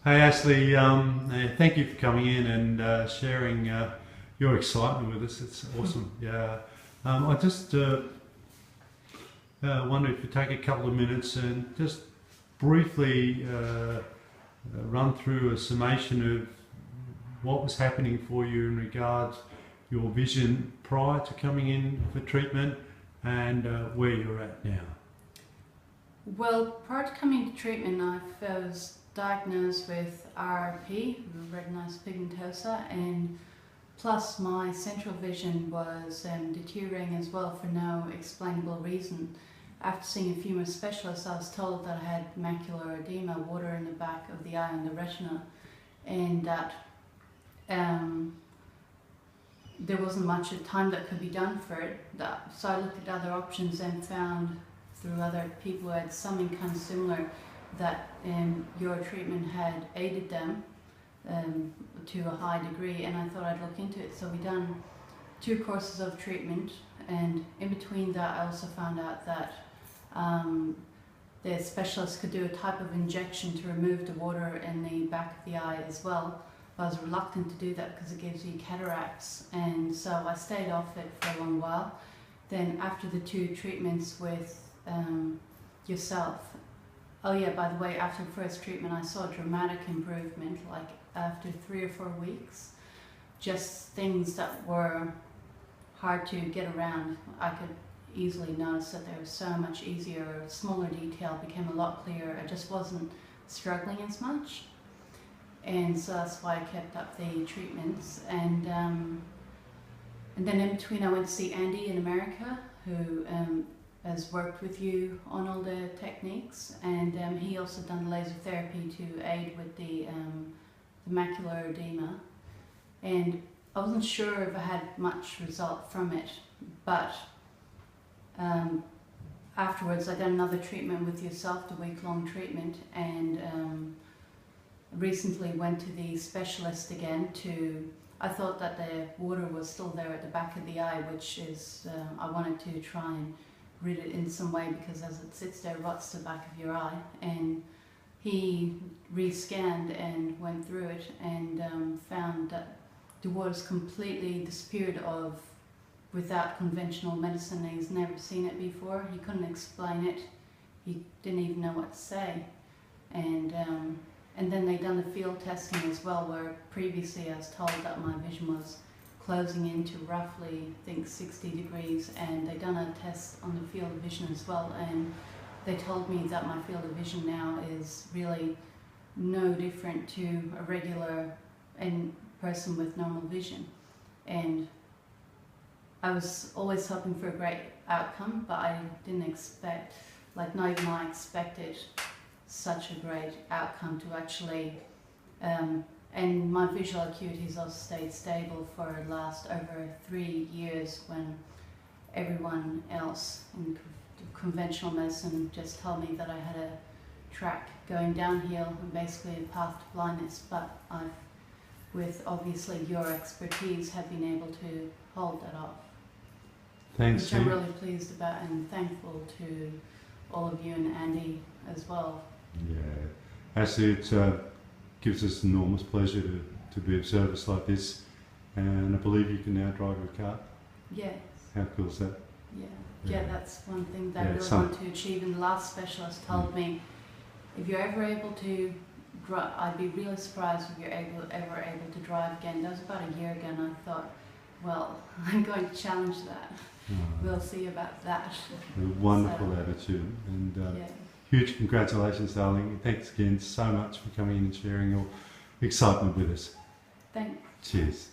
Hey Ashley, thank you for coming in and sharing your excitement with us. It's awesome. Yeah, I just wonder if you take a couple of minutes and just briefly run through a summation of what was happening for you in regards your vision prior to coming in for treatment and where you're at now. Well, prior to coming to treatment, I was diagnosed with RRP, Retinitis Pigmentosa, and plus my central vision was deteriorating as well for no explainable reason. After seeing a few more specialists, I was told that I had macular edema, water in the back of the eye and the retina, and that there wasn't much time that could be done for it. So I looked at other options and found through other people who had something kind of similar that your treatment had aided them to a high degree, and I thought I'd look into it. So we done 2 courses of treatment, and in between that I also found out that the specialist could do a type of injection to remove the water in the back of the eye as well. I was reluctant to do that because it gives you cataracts, and so I stayed off it for a long while. Then after the 2 treatments with yourself, oh yeah, by the way, after the first treatment I saw a dramatic improvement, like after 3 or 4 weeks. Just things that were hard to get around, I could easily notice that they were so much easier, smaller detail became a lot clearer, I just wasn't struggling as much. And so that's why I kept up the treatments. And then in between I went to see Andy in America, who has worked with you on all the techniques, and he also done laser therapy to aid with the macular edema. And I wasn't sure if I had much result from it, but afterwards I done another treatment with yourself, the week-long treatment, and recently went to the specialist again I thought that the water was still there at the back of the eye, which is, I wanted to try and rid it in some way, because as it sits there, it rots the back of your eye. And he re-scanned and went through it and found that the water's completely disappeared without conventional medicine. He's never seen it before. He couldn't explain it. He didn't even know what to say. And then they done the field testing as well, where previously I was told that my vision was closing into roughly, I think, 60 degrees, and they done a test on the field of vision as well, and they told me that my field of vision now is really no different to a regular person with normal vision. And I was always hoping for a great outcome, but I didn't expect, like not even I expected such a great outcome to actually, and my visual acuity has also stayed stable for the last over 3 years, when everyone else in conventional medicine just told me that I had a track going downhill and basically a path to blindness. But I've, with obviously your expertise, have been able to hold that off. Thanks. Which I'm really pleased about, and thankful to all of you and Andy as well. Yeah, Ashley, it gives us enormous pleasure to be of service like this, and I believe you can now drive your car. Yes. How cool is that? Yeah, that's one thing that I really want to achieve. And the last specialist told me, if you're ever able to drive, I'd be really surprised if you're ever able to drive again. That was about a year ago, and I thought, well, I'm going to challenge that. We'll see about that. A wonderful attitude, and huge congratulations, darling. Thanks again so much for coming in and sharing your excitement with us. Thanks. Cheers.